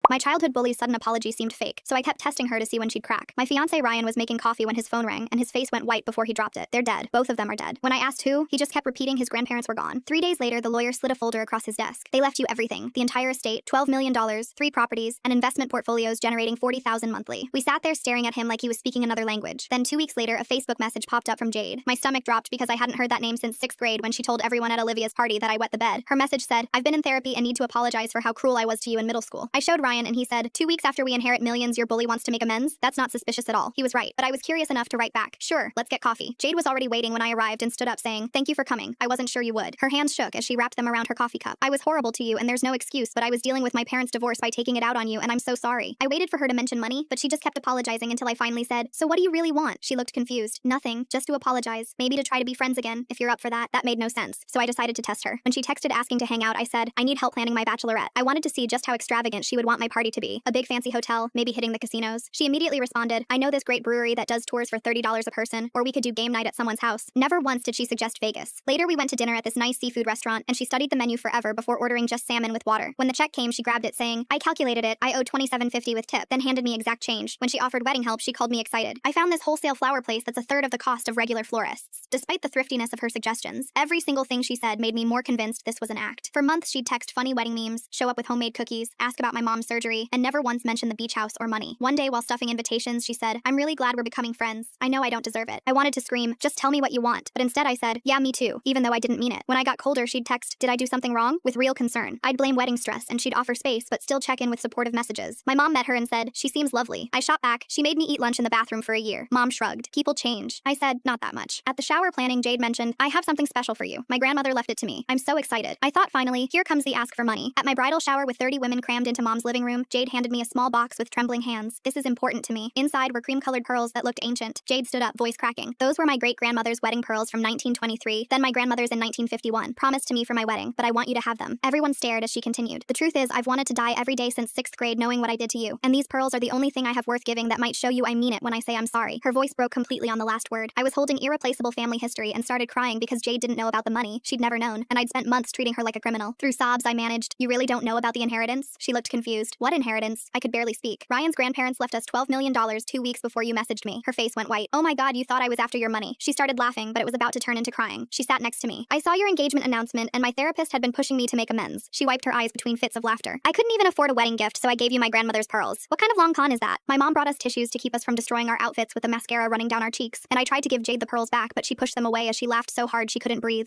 My childhood bully's sudden apology seemed fake, so I kept testing her to see when she'd crack. My fiancé Ryan was making coffee when his phone rang, and his face went white before he dropped it. They're dead. Both of them are dead. When I asked who, he just kept repeating his grandparents were gone. 3 days later, the lawyer slid a folder across his desk. They left you everything. The entire estate, $12 million, 3 properties, and investment portfolios generating $40,000 monthly. We sat there staring at him like he was speaking another language. Then 2 weeks later, a Facebook message popped up from Jade. My stomach dropped because I hadn't heard that name since 6th grade when she told everyone at Olivia's party that I wet the bed. Her message said, "I've been in therapy and need to apologize for how cruel I was to you in middle school." I showed Ryan and he said, "2 weeks after we inherit millions, your bully wants to make amends? That's not suspicious at all." He was right, but I was curious enough to write back, "Sure, let's get coffee." Jade was already waiting when I arrived and stood up saying, "Thank you for coming. I wasn't sure you would." Her hands shook as she wrapped them around her coffee cup. "I was horrible to you and there's no excuse, but I was dealing with my parents' divorce by taking it out on you and I'm so sorry." I waited for her to mention money, but she just kept apologizing until I finally said, "So what do you really want?" She looked confused. "Nothing, just to apologize. Maybe to try to be friends again, if you're up for that." That made no sense, so I decided to test her. When she texted asking to hang out, I said, "I need help planning my bachelorette." I wanted to see just how extravagant she would want my party to be. A big fancy hotel, maybe hitting the casinos. She immediately responded, "I know this great brewery that does tours for $30 a person, or we could do game night at someone's house." Never once did she suggest Vegas. Later we went to dinner at this nice seafood restaurant, and she studied the menu forever before ordering just salmon with water. When the check came, she grabbed it saying, "I calculated it, I owe $27.50 with tip," then handed me exact change. When she offered wedding help, she called me excited. I found this wholesale flower place that's a third of the cost of regular florists. Despite the thriftiness of her suggestions, every single thing she said made me more convinced this was an act. For months, she'd text funny wedding memes, show up with homemade cookies, ask about my mom's surgery, and never once mention the beach house or money. One day, while stuffing invitations, she said, "I'm really glad we're becoming friends. I know I don't deserve it." I wanted to scream, "Just tell me what you want," but instead I said, "Yeah, me too," even though I didn't mean it. When I got colder, she'd text, "Did I do something wrong?" with real concern. I'd blame wedding stress, and she'd offer space, but still check in with supportive messages. My mom met her and said, "She seems lovely." I shot back, "She made me eat lunch in the bathroom for a year." Mom shrugged. "People change." I said, "Not that much." At the shower planning, Jade mentioned, "I have something special for you." My grandmother left it to me. I'm so excited. I thought finally, here comes the ask for money. At my bridal shower with 30 women crammed into Mom's living room, Jade handed me a small box with trembling hands. "This is important to me." Inside were cream-colored pearls that looked ancient. Jade stood up, voice cracking. "Those were my great-grandmother's wedding pearls from 1923, then my grandmother's in 1951. Promised to me for my wedding, but I want you to have them." Everyone stared as she continued. "The truth is, I've wanted to die every day since 6th grade knowing what I did to you, and these pearls are the only thing I have worth giving that might show you I mean it when I say I'm sorry." Her voice broke completely on the last word. I was holding irreplaceable family history and started crying because Jade didn't know about the money. She'd never known, and I'd spent months treating her like a criminal. Through sobs, I managed, "You really don't know about the inheritance?" She looked confused. "What inheritance?" I could barely speak. "Ryan's grandparents left us $12 million 2 weeks before you messaged me." Her face went white. "Oh my God, you thought I was after your money." She started laughing, but it was about to turn into crying. She sat next to me. "I saw your engagement announcement, and my therapist had been pushing me to make amends." She wiped her eyes between fits of laughter. "I couldn't even afford a wedding gift, so I gave you my grandmother's pearls." "What kind of long con is that?" "My mom brought us tissues to keep us from destroying our outfits with the mascara running down our cheeks, and I tried to give Jade the pearls back, but she pushed them away as she laughed so hard she couldn't breathe."